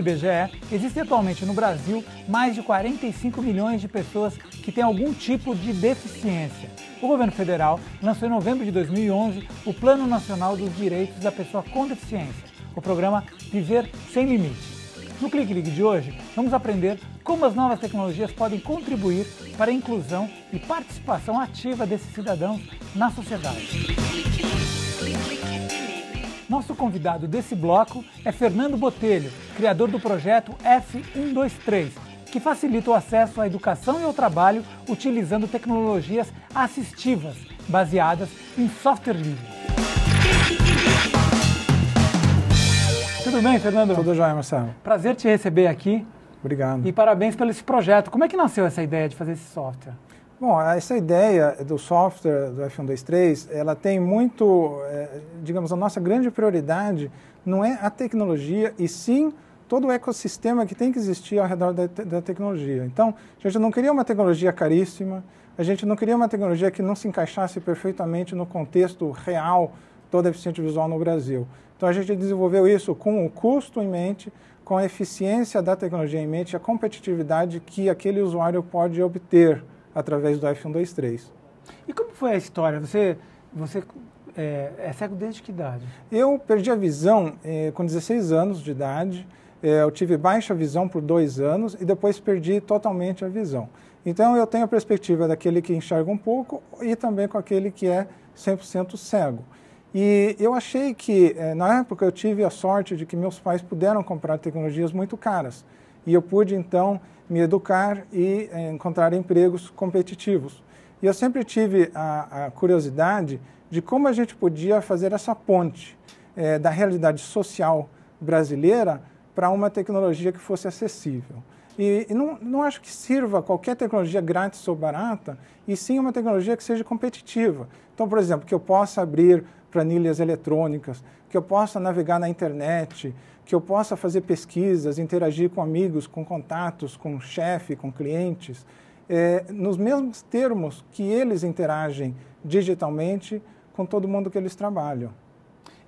IBGE, existem atualmente no Brasil mais de 45 milhões de pessoas que têm algum tipo de deficiência. O governo federal lançou em novembro de 2011 o Plano Nacional dos Direitos da Pessoa com Deficiência, o programa Viver Sem Limite. No Clique Ligue de hoje, vamos aprender como as novas tecnologias podem contribuir para a inclusão e participação ativa desses cidadãos na sociedade. Nosso convidado desse bloco é Fernando Botelho, criador do projeto F123, que facilita o acesso à educação e ao trabalho utilizando tecnologias assistivas, baseadas em software livre. Tudo bem, Fernando? Tudo jóia, Marcelo. Prazer te receber aqui. Obrigado. E parabéns pelo esse projeto. Como é que nasceu essa ideia de fazer esse software? Bom, essa ideia do software do F123, ela tem muito, digamos, a nossa grande prioridade não é a tecnologia, e sim todo o ecossistema que tem que existir ao redor da tecnologia. Então, a gente não queria uma tecnologia caríssima, a gente não queria uma tecnologia que não se encaixasse perfeitamente no contexto real do deficiente visual no Brasil. Então, a gente desenvolveu isso com o custo em mente, com a eficiência da tecnologia em mente e a competitividade que aquele usuário pode obter através do F123. E como foi a história? Você é cego desde que idade? Eu perdi a visão com 16 anos de idade. Eu tive baixa visão por 2 anos e depois perdi totalmente a visão. Então eu tenho a perspectiva daquele que enxerga um pouco e também com aquele que é 100% cego. E eu achei que, na época, eu tive a sorte de que meus pais puderam comprar tecnologias muito caras. E eu pude, então, me educar e encontrar empregos competitivos. E eu sempre tive a curiosidade de como a gente podia fazer essa ponte da realidade social brasileira para uma tecnologia que fosse acessível. E não acho que sirva qualquer tecnologia grátis ou barata, e sim uma tecnologia que seja competitiva. Então, por exemplo, que eu possa abrir planilhas eletrônicas, que eu possa navegar na internet, que eu possa fazer pesquisas, interagir com amigos, com contatos, com chefe, com clientes, nos mesmos termos que eles interagem digitalmente com todo mundo que eles trabalham.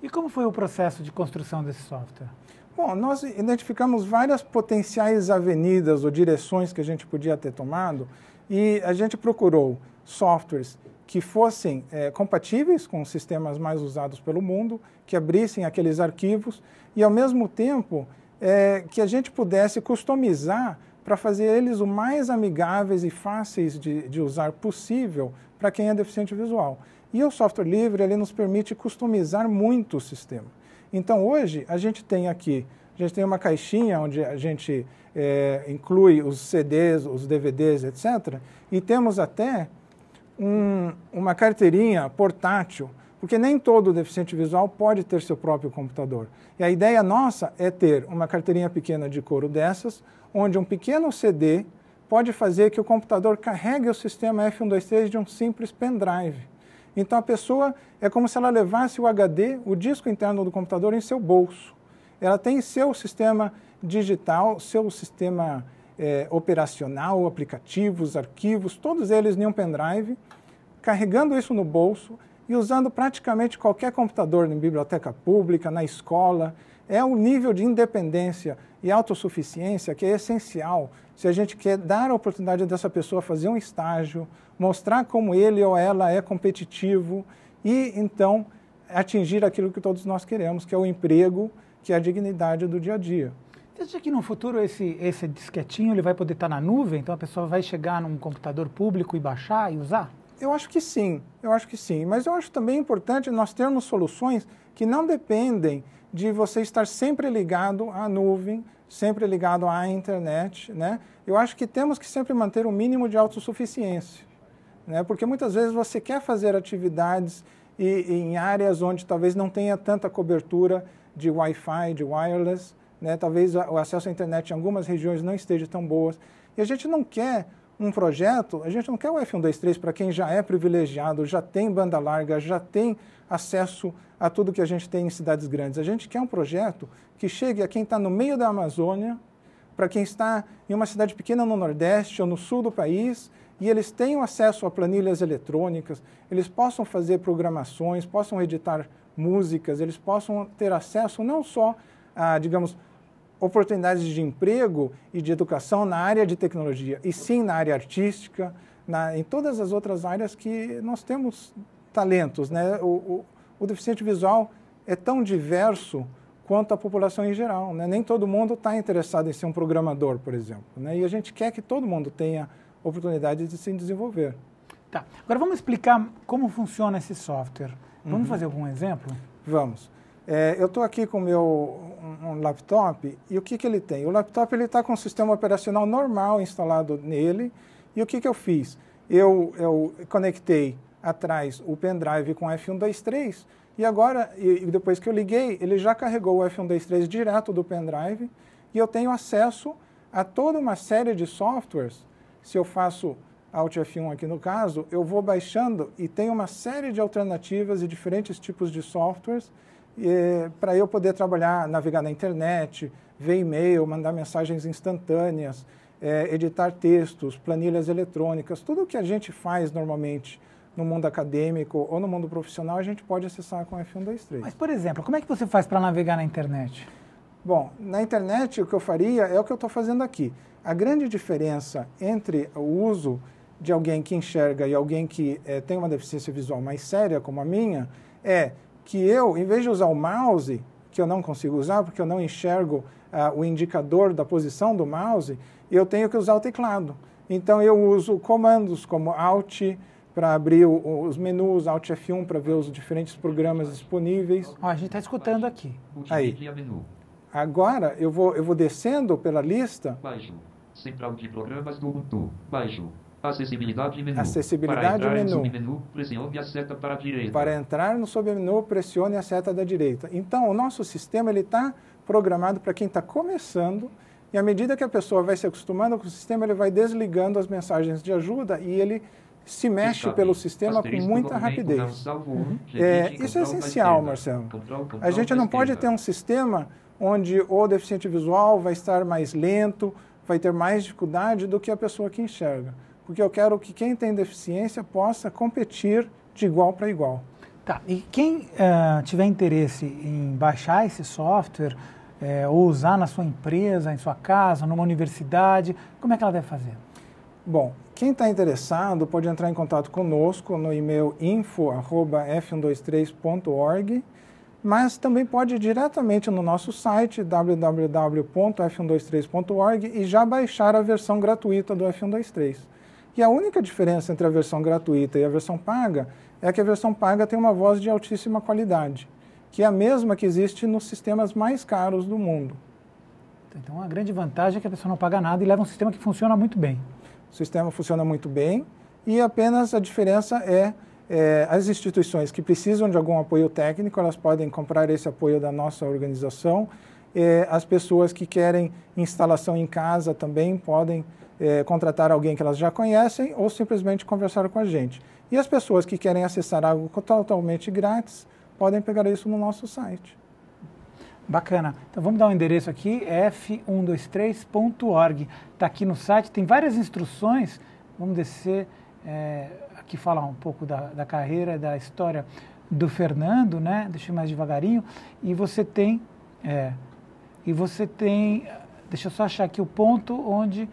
E como foi o processo de construção desse software? Bom, nós identificamos várias potenciais avenidas ou direções que a gente podia ter tomado e a gente procurou softwares que fossem compatíveis com os sistemas mais usados pelo mundo, que abrissem aqueles arquivos e, ao mesmo tempo, que a gente pudesse customizar para fazer eles o mais amigáveis e fáceis de usar possível para quem é deficiente visual. E o software livre, ele nos permite customizar muito o sistema. Então, hoje, a gente tem uma caixinha onde a gente inclui os CDs, os DVDs, etc. E temos até uma carteirinha portátil, porque nem todo deficiente visual pode ter seu próprio computador. E a ideia nossa é ter uma carteirinha pequena de couro dessas, onde um pequeno CD pode fazer que o computador carregue o sistema F123 de um simples pendrive. Então a pessoa é como se ela levasse o HD, o disco interno do computador, em seu bolso. Ela tem seu sistema digital, seu sistema operacional, aplicativos, arquivos, todos eles em um pendrive, carregando isso no bolso e usando praticamente qualquer computador em biblioteca pública, na escola. É um nível de independência e autossuficiência que é essencial se a gente quer dar a oportunidade dessa pessoa fazer um estágio, mostrar como ele ou ela é competitivo e, então, atingir aquilo que todos nós queremos, que é o emprego, que é a dignidade do dia a dia. Você acha que no futuro esse disquetinho ele vai poder estar na nuvem? Então a pessoa vai chegar num computador público e baixar e usar? Eu acho que sim, mas eu acho também importante nós termos soluções que não dependem de você estar sempre ligado à nuvem, sempre ligado à internet, né? Eu acho que temos que sempre manter um mínimo de autossuficiência, né? Porque muitas vezes você quer fazer atividades em áreas onde talvez não tenha tanta cobertura de Wi-Fi, de wireless, né? Talvez o acesso à internet em algumas regiões não esteja tão boas. E a gente não quer um projeto, a gente não quer o F123 para quem já é privilegiado, já tem banda larga, já tem acesso a tudo que a gente tem em cidades grandes. A gente quer um projeto que chegue a quem está no meio da Amazônia, para quem está em uma cidade pequena no Nordeste ou no Sul do país, e eles tenham acesso a planilhas eletrônicas, eles possam fazer programações, possam editar músicas, eles possam ter acesso não só a, digamos, oportunidades de emprego e de educação na área de tecnologia, e sim na área artística, em todas as outras áreas que nós temos talentos, né? O deficiente visual é tão diverso quanto a população em geral, né? Nem todo mundo está interessado em ser um programador, por exemplo, né? E a gente quer que todo mundo tenha oportunidade de se desenvolver. Tá. Agora vamos explicar como funciona esse software. Vamos fazer algum exemplo? Vamos. Eu estou aqui com o meu um laptop e o que ele tem? O laptop está com um sistema operacional normal instalado nele. E o que eu fiz? Eu conectei atrás o pendrive com F123 e agora, depois que eu liguei, ele já carregou o F123 direto do pendrive e eu tenho acesso a toda uma série de softwares. Se eu faço Alt F1 aqui no caso, eu vou baixando e tem uma série de alternativas e diferentes tipos de softwares para eu poder trabalhar, navegar na internet, ver e-mail, mandar mensagens instantâneas, editar textos, planilhas eletrônicas, tudo o que a gente faz normalmente no mundo acadêmico ou no mundo profissional, a gente pode acessar com F123. Mas, por exemplo, como é que você faz para navegar na internet? Bom, na internet o que eu faria é o que eu estou fazendo aqui. A grande diferença entre o uso de alguém que enxerga e alguém que tem uma deficiência visual mais séria, como a minha, é que eu, em vez de usar o mouse, que eu não consigo usar porque eu não enxergo o indicador da posição do mouse, eu tenho que usar o teclado. Então eu uso comandos como Alt para abrir os menus, Alt F1 para ver os diferentes programas disponíveis. Ó, a gente está escutando aqui. Aí. Agora eu vou descendo pela lista. Baixo. Central de programas do Ubuntu. Baixo. Acessibilidade menu. Acessibilidade para entrar menu. No submenu, pressione a seta para a direita. Para entrar no submenu, pressione a seta da direita. Então, o nosso sistema está programado para quem está começando, e à medida que a pessoa vai se acostumando com o sistema, ele vai desligando as mensagens de ajuda e ele se mexe pelo sistema com muita rapidez. Isso é essencial, Marcelo. A gente não pode ter um sistema onde o deficiente visual vai estar mais lento, vai ter mais dificuldade do que a pessoa que enxerga. Porque eu quero que quem tem deficiência possa competir de igual para igual. Tá, e quem tiver interesse em baixar esse software ou usar na sua empresa, em sua casa, numa universidade, como é que ela deve fazer? Bom, quem está interessado pode entrar em contato conosco no e-mail info@f123.org, mas também pode ir diretamente no nosso site www.f123.org e já baixar a versão gratuita do F123. E a única diferença entre a versão gratuita e a versão paga é que a versão paga tem uma voz de altíssima qualidade, que é a mesma que existe nos sistemas mais caros do mundo. Então, a grande vantagem é que a pessoa não paga nada e leva um sistema que funciona muito bem. O sistema funciona muito bem e apenas a diferença é as instituições que precisam de algum apoio técnico, elas podem comprar esse apoio da nossa organização. As pessoas que querem instalação em casa também podem contratar alguém que elas já conhecem ou simplesmente conversar com a gente. E as pessoas que querem acessar algo totalmente grátis podem pegar isso no nosso site. Bacana. Então vamos dar um endereço aqui, f123.org. Está aqui no site, tem várias instruções. Vamos descer, aqui falar um pouco da carreira, da história do Fernando, né? Deixa eu ir mais devagarinho. E você tem, deixa eu só achar aqui o ponto onde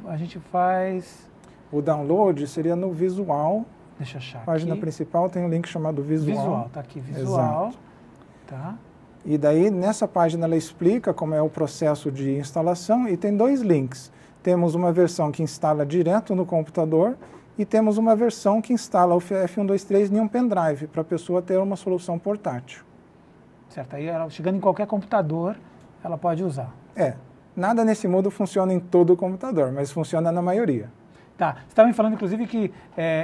a gente faz... O download seria no visual. Deixa eu achar aqui. Página principal tem um link chamado visual. Visual, está aqui, visual. Exato. Tá. E daí, nessa página, ela explica como é o processo de instalação e tem dois links. Temos uma versão que instala direto no computador e temos uma versão que instala o F123 em um pendrive, para a pessoa ter uma solução portátil. Certo, aí ela, chegando em qualquer computador, ela pode usar. Nada nesse mundo funciona em todo o computador, mas funciona na maioria. Tá, você estava me falando, inclusive, que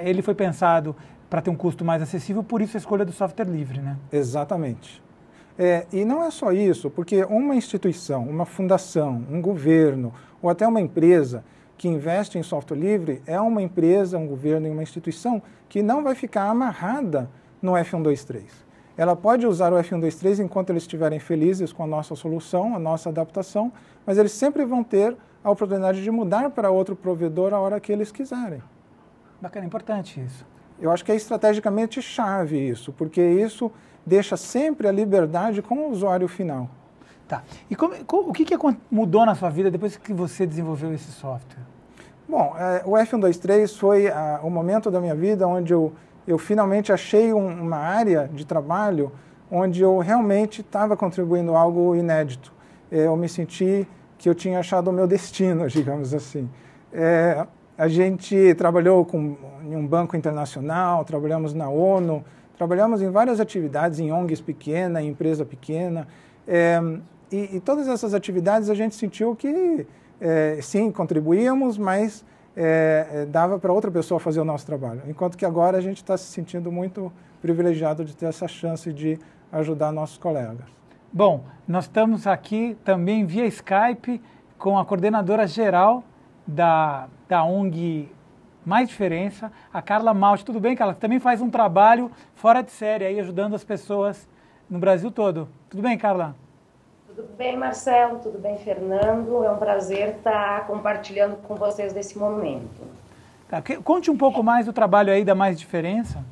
ele foi pensado para ter um custo mais acessível, por isso a escolha do software livre, né? Exatamente. E não é só isso, porque uma instituição, uma fundação, um governo ou até uma empresa que investe em software livre é uma empresa, um governo e uma instituição que não vai ficar amarrada no F123. Ela pode usar o F123 enquanto eles estiverem felizes com a nossa solução, a nossa adaptação, mas eles sempre vão ter a oportunidade de mudar para outro provedor a hora que eles quiserem. Bacana, importante isso. Eu acho que é estrategicamente chave isso, porque isso deixa sempre a liberdade com o usuário final. Tá. E o que mudou na sua vida depois que você desenvolveu esse software? Bom, o F123 foi o momento da minha vida onde eu finalmente achei uma área de trabalho onde eu realmente estava contribuindo algo inédito. Eu me senti que eu tinha achado o meu destino, digamos assim. A gente trabalhou em um banco internacional, trabalhamos na ONU, trabalhamos em várias atividades, em ONGs pequenas, em empresa pequena, e todas essas atividades a gente sentiu que, sim, contribuíamos, mas dava para outra pessoa fazer o nosso trabalho. Enquanto que agora a gente está se sentindo muito privilegiado de ter essa chance de ajudar nossos colegas. Bom, nós estamos aqui também via Skype com a coordenadora geral da ONG Mais Diferença, a Carla Malte. Tudo bem, Carla? Você também faz um trabalho fora de série aí, ajudando as pessoas no Brasil todo. Tudo bem, Carla? Tudo bem, Marcelo? Tudo bem, Fernando? É um prazer estar compartilhando com vocês nesse momento. Tá, conte um pouco mais do trabalho aí da Mais Diferença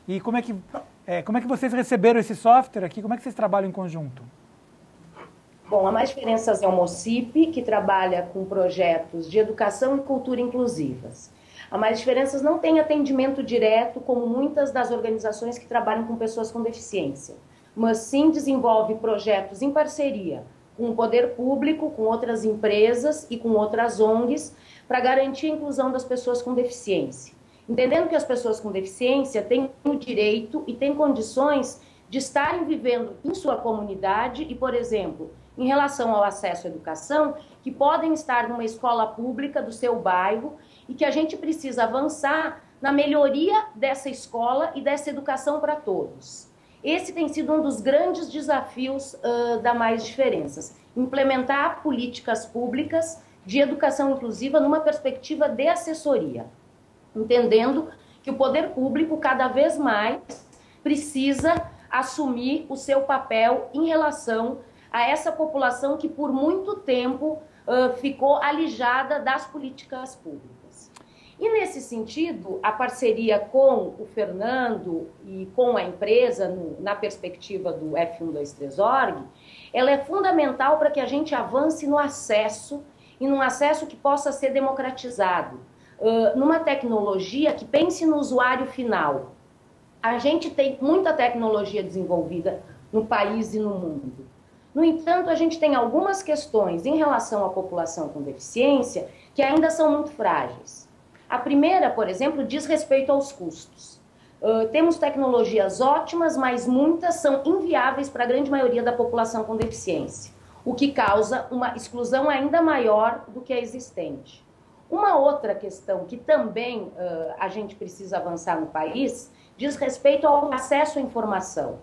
e como é que vocês receberam esse software aqui, como é que vocês trabalham em conjunto? Bom, a Mais Diferenças é uma OCIP que trabalha com projetos de educação e cultura inclusivas. A Mais Diferenças não tem atendimento direto como muitas das organizações que trabalham com pessoas com deficiência, mas sim desenvolve projetos em parceria com o poder público, com outras empresas e com outras ONGs para garantir a inclusão das pessoas com deficiência. Entendendo que as pessoas com deficiência têm o direito e têm condições de estarem vivendo em sua comunidade e, por exemplo, em relação ao acesso à educação, que podem estar numa escola pública do seu bairro e que a gente precisa avançar na melhoria dessa escola e dessa educação para todos. Esse tem sido um dos grandes desafios da Mais Diferenças, implementar políticas públicas de educação inclusiva numa perspectiva de assessoria, entendendo que o poder público cada vez mais precisa assumir o seu papel em relação a essa população que por muito tempo ficou alijada das políticas públicas. E nesse sentido, a parceria com o Fernando e com a empresa, na perspectiva do F123org, ela é fundamental para que a gente avance no acesso e num acesso que possa ser democratizado, numa tecnologia que pense no usuário final. A gente tem muita tecnologia desenvolvida no país e no mundo. No entanto, a gente tem algumas questões em relação à população com deficiência que ainda são muito frágeis. A primeira, por exemplo, diz respeito aos custos. Temos tecnologias ótimas, mas muitas são inviáveis para a grande maioria da população com deficiência, o que causa uma exclusão ainda maior do que a existente. Uma outra questão que também a gente precisa avançar no país diz respeito ao acesso à informação.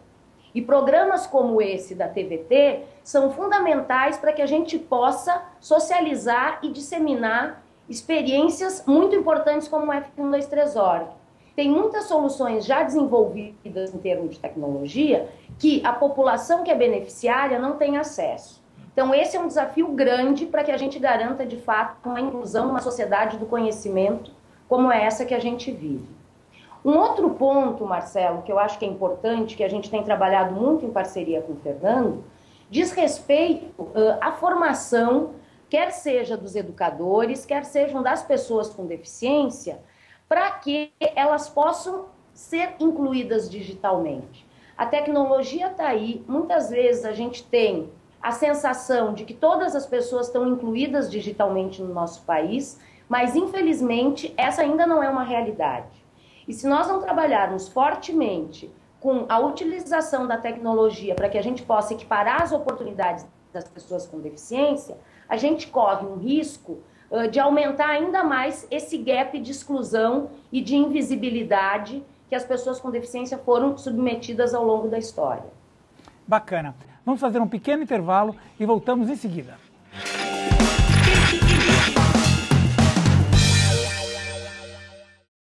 E programas como esse da TVT são fundamentais para que a gente possa socializar e disseminar experiências muito importantes como o F123org. Tem muitas soluções já desenvolvidas em termos de tecnologia que a população que é beneficiária não tem acesso. Então esse é um desafio grande para que a gente garanta de fato uma inclusão numa sociedade do conhecimento como é essa que a gente vive. Um outro ponto, Marcelo, que eu acho que é importante, que a gente tem trabalhado muito em parceria com o Fernando, diz respeito à formação, quer seja dos educadores, quer sejam das pessoas com deficiência, para que elas possam ser incluídas digitalmente. A tecnologia está aí, muitas vezes a gente tem a sensação de que todas as pessoas estão incluídas digitalmente no nosso país, mas infelizmente essa ainda não é uma realidade. E se nós não trabalharmos fortemente com a utilização da tecnologia para que a gente possa equiparar as oportunidades das pessoas com deficiência, a gente corre um risco de aumentar ainda mais esse gap de exclusão e de invisibilidade que as pessoas com deficiência foram submetidas ao longo da história. Bacana. Vamos fazer um pequeno intervalo e voltamos em seguida.